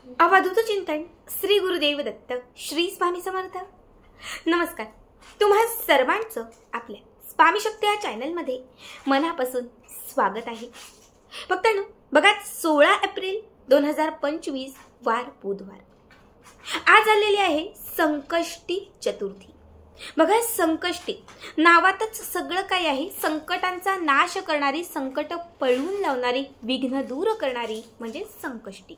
अवधूत चिंतन श्री गुरुदेव दत्त श्री स्वामी समर्थ। नमस्कार, तुम्हा सर्वांचं आपल्या स्वामी शक्ती या चॅनल मध्ये मनापासून स्वागत आहे। भक्तांनो, बघा 16 एप्रिल 2025 वार बुधवार, आज आलेली आहे संकष्टी चतुर्थी। बघा, संकष्टी नावातच सगळं काय आहे, संकटांचा नाश करणारी, संकट पळवून लावणारी, विघ्न दूर करणारी म्हणजे संकष्टी।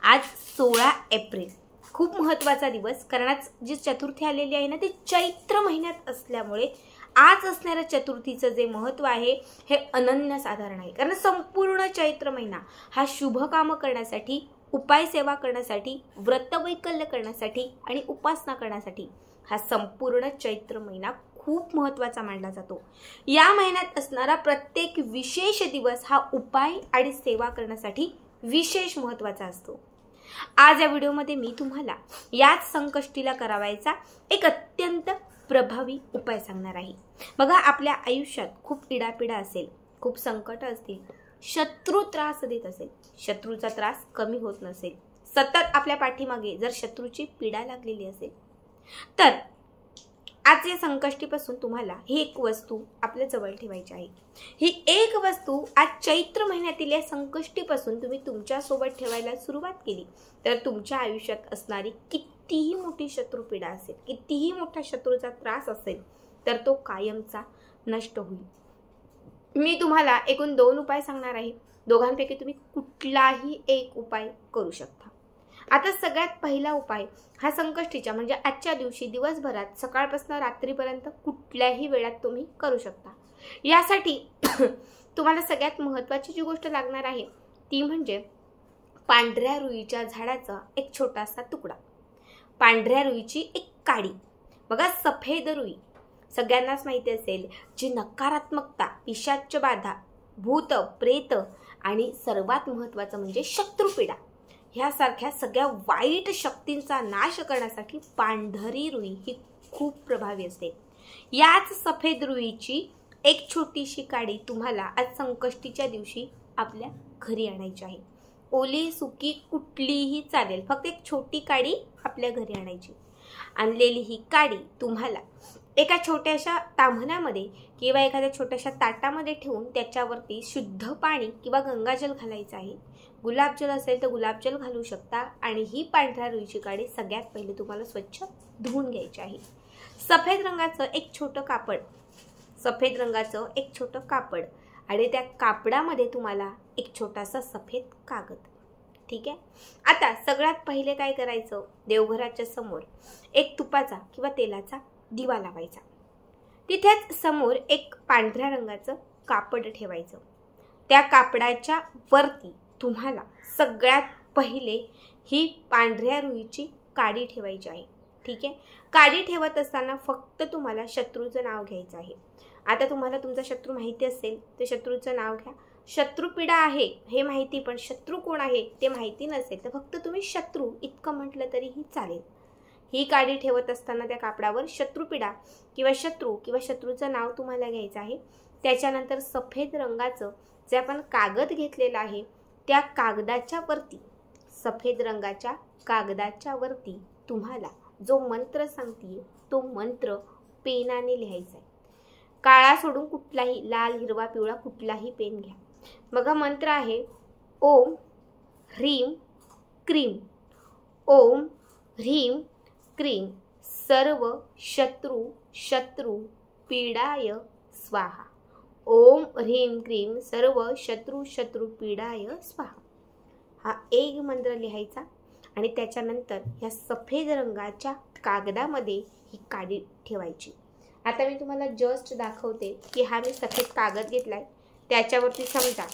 आज 16 एप्रिल खूप महत्त्वाचा दिवस, कारण आज जी चतुर्थी आलेली आहे ना ती चैत्र महिन्यात असल्यामुळे आज असणाऱ्या चतुर्थीचं जे महत्त्व आहे हे अनन्यसाधारण आहे। कारण संपूर्ण चैत्र महिना हा शुभ काम करण्यासाठी, उपाय सेवा करण्यासाठी, व्रतवैकल्य करण्यासाठी आणि उपासना करण्यासाठी हा संपूर्ण चैत्र महिना खूप महत्त्वाचा मानला जातो। या महिन्यात असणारा प्रत्येक विशेष दिवस हा उपाय आणि सेवा करण्यासाठी विशेष महत्त्वाचा असतो। आज या व्हिडिओमध्ये मी तुम्हाला याच संकष्टीला करावायचा एक अत्यंत प्रभावी उपाय सांगणार आहे। बघा, आपल्या आयुष्यात खूप इडापिडा असेल, खूप संकट असतील, शत्रू त्रास देत असेल, शत्रूचा त्रास कमी होत नसेल, सतत आपल्या पाठीमागे जर शत्रूची पीडा लागलेली असेल, तर आज या संकष्टीपासून तुम्हाला ही एक वस्तू आपल्या जवळ ठेवायची आहे। ही एक वस्तू आज चैत्र महिन्यातील या संकष्टीपासून तुम्ही तुमच्या सोबत ठेवायला सुरुवात केली तर तुमच्या आयुष्यात असणारी कितीही मोठी शत्रुपीडा असेल, कितीही मोठा शत्रूचा त्रास असेल, तर तो कायमचा नष्ट होईल। मी तुम्हाला एकूण 2 उपाय सांगणार आहे, दोघांपैकी तुम्ही कुठलाही एक उपाय करू शकता। आता सगळ्यात पहिला उपाय हा संकष्टीच्या म्हणजे आजच्या दिवशी दिवसभरात सकाळपासून रात्रीपर्यंत कुठल्याही वेळात तुम्ही करू शकता। यासाठी तुम्हाला सगळ्यात महत्त्वाची जी गोष्ट लागणार आहे ती म्हणजे पांढऱ्या रुईच्या झाडाचा एक छोटासा तुकडा, पांढऱ्या रुईची एक काडी। बघा, सफेद रुई सगळ्यांनाच माहिती असेल, जी नकारात्मकता, पिशाच बाधा, भूत प्रेत आणि सर्वात महत्त्वाचं म्हणजे शत्रुपीडा ह्यासारख्या सगळ्या वाईट शक्तींचा नाश करण्यासाठी पांढरी रुई ही खूप प्रभावी असते। याच सफेद रुईची एक छोटीशी काडी तुम्हाला आज संकष्टीच्या दिवशी आपल्या घरी आणायची आहे। ओली सुकी कुठलीही चालेल, फक्त एक छोटी काडी आपल्या घरी आणायची। आणलेली ही काडी तुम्हाला एका छोट्याशा ताम्हण्यामध्ये किंवा एखाद्या छोट्याशा ताटामध्ये ठेवून त्याच्यावरती शुद्ध पाणी किंवा गंगाजल घालायचं आहे। गुलाबजल असेल तर गुलाबजल घालू शकता आणि ही पांढऱ्या रुईची काडी सगळ्यात पहिले तुम्हाला स्वच्छ धुवून घ्यायची आहे। सफेद रंगाचं एक छोटं कापड, सफेद रंगाचं एक छोटं कापड आणि त्या कापडामध्ये तुम्हाला एक छोटासा सफेद कागद, ठीक आहे। आता सगळ्यात पहिले काय करायचं, देवघराच्या समोर एक तुपाचा किंवा तेलाचा दिवा लावायचा। तिथेच समोर एक पांढऱ्या रंगाचं कापड ठेवायचं। त्या कापडाच्या वरती तुम्हाला सगळ्यात पहिले ही पांढऱ्या रुईची काडी ठेवायची आहे, ठीक आहे। काडी ठेवत असताना फक्त तुम्हाला शत्रूचं नाव घ्यायचं आहे। आता तुम्हाला तुमचा शत्रू माहिती असेल तर शत्रूचं नाव घ्या। शत्रुपीडा आहे हे माहिती, पण शत्रू कोण आहे ते माहिती नसेल तर फक्त तुम्ही शत्रू इतकं म्हटलं तरीही चालेल। ही काडी ठेवत असताना त्या कापडावर शत्रुपीडा किंवा शत्रू किंवा शत्रूचं नाव तुम्हाला घ्यायचं आहे। त्याच्यानंतर सफेद रंगाचं जे आपण कागद घेतलेला आहे त्या कागदाच्या वरती, सफेद रंगाच्या कागदाच्या वरती तुम्हाला जो मंत्र सांगते तो मंत्र पेनाने लिहायचा आहे। काळा सोडून कुठलाही, लाल, हिरवा, पिवळा कुठलाही पेन घ्या। बघा, मंत्र आहे ओम ह्रीम क्रीम, ओम ह्रीम क्रीम सर्व शत्रू पीडाय स्वाहा, ओम ह्रीम क्रीम सर्व शत्रू पीडाय स्वाहा। हा एक मंत्र लिहायचा आणि त्याच्यानंतर या सफेद रंगाच्या कागदामध्ये ही काडी ठेवायची। आता मी तुम्हाला जस्ट दाखवते की हा मी सफेद कागद घेतलाय, त्याच्यावरती समजा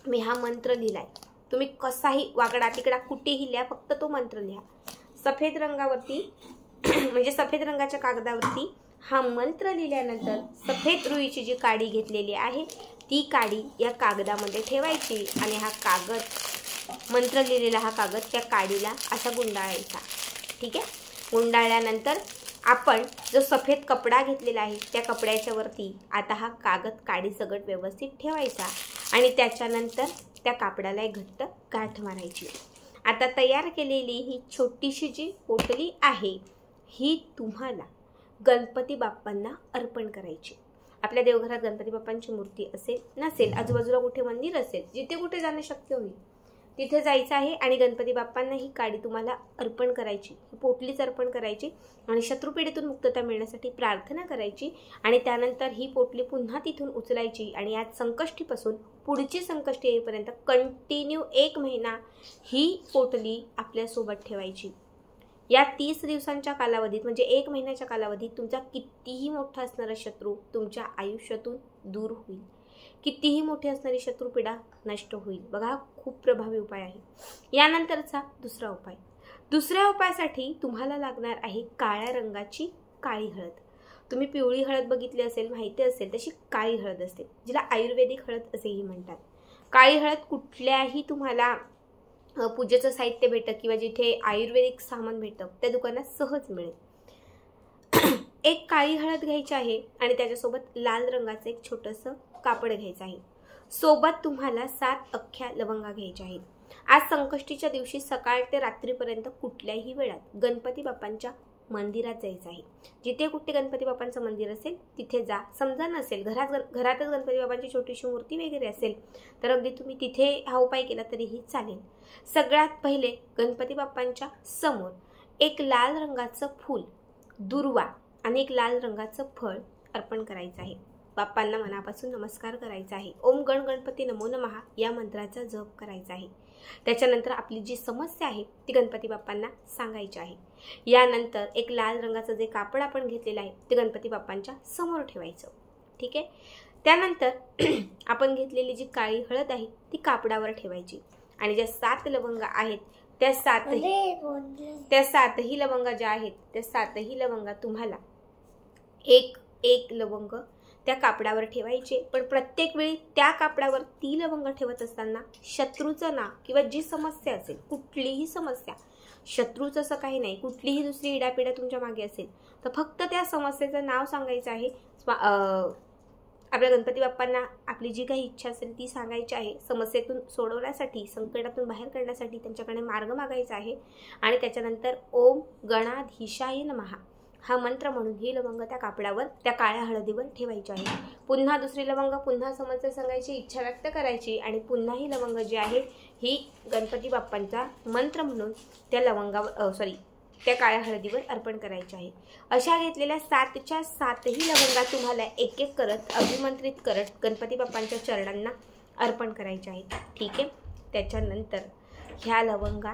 मी हा मंत्र लिहिलाय। तुम्ही कसाही वाकडा तिकडा कुठेही लिहा, फक्त तो मंत्र लिहा। सफेद रंगावरती म्हणजे सफेद रंगाच्या कागदावरती हा मंत्र लिहिल्यानंतर सफेद रुईची जी काडी घेतलेली आहे ती काडी या कागदामध्ये ठेवायची आणि हा कागद, मंत्र लिहिलेला हा कागद त्या काडीला असा गुंडाळायचा, ठीक आहे। गुंडाळल्यानंतर आपण जो सफेद कपडा घेतलेला आहे त्या कपड्याच्या वरती आता हा कागद काडी सगळं व्यवस्थित ठेवायचा आणि त्याच्यानंतर त्या कापडाला एक घट्ट गाठ मारायची। आता तयार केलेली ही छोटीशी जी पोटली आहे ही तुम्हाला गणपती बाप्पांना अर्पण करायची। आपल्या देवघरात गणपती बाप्पांची मूर्ती असेल नसेल, आजूबाजूला कुठे मंदिर असेल, जिथे कुठे जाणं शक्य होईल तिथे जायचं आहे आणि गणपती बाप्पांना ही काडी तुम्हाला अर्पण करायची, ही पोटलीच अर्पण करायची आणि शत्रुपीडेतून मुक्तता मिळण्यासाठी प्रार्थना करायची। आणि त्यानंतर ही पोटली पुन्हा तिथून उचलायची आणि या संकष्टीपासून पुढची संकष्टी येईपर्यंत कंटिन्यू 1 महिना ही पोटली आपल्यासोबत ठेवायची। या 30 दिवसांच्या कालावधीत म्हणजे 1 महिन्याच्या कालावधीत तुमचा कितीही मोठा असणारा शत्रू तुमच्या आयुष्यातून दूर होईल, कितीही मोठी असणारी शत्रुपीडा नष्ट होईल। बघा, खूप प्रभावी उपाय आहे। यानंतरचा दुसऱ्या उपायासाठी तुम्हाला लागणार आहे काळ्या रंगाची काळी हळद। तुम्ही पिवळी हळद बघितली असेल, माहिती असेल, तशी काळी हळद असते, जिला आयुर्वेदिक हळद असेही म्हणतात। काळी हळद कुठल्याही तुम्हाला पूजेचं साहित्य भेटतं किंवा जिथे आयुर्वेदिक सामान भेटतं त्या दुकानात सहज मिळेल। एक काळी हळद घ्यायची आहे आणि त्याच्यासोबत लाल रंगाचं एक छोटंसं कापड घ्यायचं आहे। सोबत तुम्हाला 7 अख्ख्या लवंगा घ्यायच्या आहेत। आज संकष्टीच्या दिवशी सकाळ ते रात्रीपर्यंत कुठल्याही वेळात गणपती बाप्पांच्या मंदिरात जायचं आहे। जिथे कुठे गणपती बाप्पांचं मंदिर असेल तिथे जा। समजा नसेल, घरातच गणपती बाप्पांची छोटीशी मूर्ती वगैरे असेल तर अगदी तुम्ही तिथे हा उपाय केला तरीही चालेल। सगळ्यात पहिले गणपती बाप्पांच्या समोर एक लाल रंगाचं फूल, दुर्वा आणि एक लाल रंगाचं फळ अर्पण करायचं आहे। बाप्पांना मनापासून नमस्कार करायचा आहे। ओम गण गणपती नमो नमः या मंत्राचा जप करायचा आहे। त्याच्यानंतर आपली जी समस्या आहे ती गणपती बाप्पांना सांगायची आहे। यानंतर एक लाल रंगाचं जे कापड आपण घेतलेलं आहे ते गणपती बाप्पांच्या समोर ठेवायचं, ठीक आहे। त्यानंतर आपण घेतलेली जी काळी हळद आहे ती कापडावर ठेवायची आणि ज्या 7 लवंगा आहेत त्या 7ही लवंगा ज्या आहेत त्या 7ही लवंगा तुम्हाला एक लवंग त्या कापडावर ठेवायचे। पण प्रत्येक वेळी त्या कापडावर ती लवंग ठेवत असताना शत्रूचं नाव किंवा जी समस्या असेल, कुठलीही समस्या, शत्रूचं असं काही नाही, कुठलीही दुसरी इडापिडा तुमच्या मागे असेल तर फक्त त्या समस्येचं नाव सांगायचं आहे। आपल्या गणपती बाप्पांना आपली जी काही इच्छा असेल ती सांगायची आहे। समस्येतून सोडवण्यासाठी, संकटातून बाहेर काढण्यासाठी त्यांच्याकडे मार्ग मागायचा आहे आणि त्याच्यानंतर ओम गणाधीशाय नमः हा मंत्र म्हणून ही लवंग त्या कापडावर, त्या काळ्या हळदीवर ठेवायची आहे। पुन्हा दुसरी लवंग, पुन्हा समस्या सांगायची, इच्छा व्यक्त करायची आणि पुन्हा ही लवंग जी आहे ही गणपती बाप्पांचा मंत्र म्हणून त्या काळ्या हळदीवर अर्पण करायची आहे। अशा घेतलेल्या 7च्या 7ही लवंगा तुम्हाला एक एक करत, अभिमंत्रित करत गणपती बाप्पांच्या चरणांना अर्पण करायच्या आहेत, ठीक आहे। त्याच्यानंतर ह्या लवंगा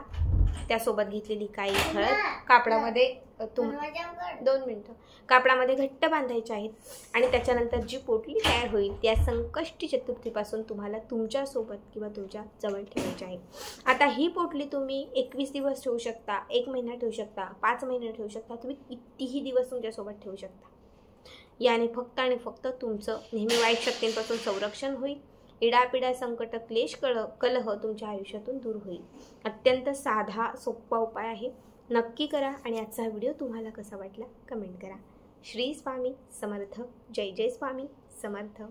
त्यासोबत घेतलेली काळी हळद कापडामध्ये 2 मिनिटं कापडामध्ये घट्ट बांधायचे आहेत आणि त्याच्यानंतर जी पोटली तयार होईल त्या संकष्टी चतुर्थीपासून तुम्हाला तुमच्यासोबत किंवा तुमच्या जवळ ठेवायची आहे। आता ही पोटली तुम्ही 21 दिवस ठेवू शकता, 1 महिना ठेवू शकता, 5 महिने ठेवू शकता, तुम्ही कितीही दिवस तुमच्यासोबत ठेवू शकता। याने फक्त आणि फक्त तुमचं नेहमी वाईट शक्तींपासून संरक्षण होईल, इडापिडा, संकट, क्लेश, कलह तुमच्या आयुष्यातून दूर होईल। अत्यंत साधा सोपा उपाय आहे, नक्की करा आणि आजचा व्हिडिओ तुम्हाला कसा वाटला कमेंट करा। श्री स्वामी समर्थ, जय जय स्वामी समर्थ।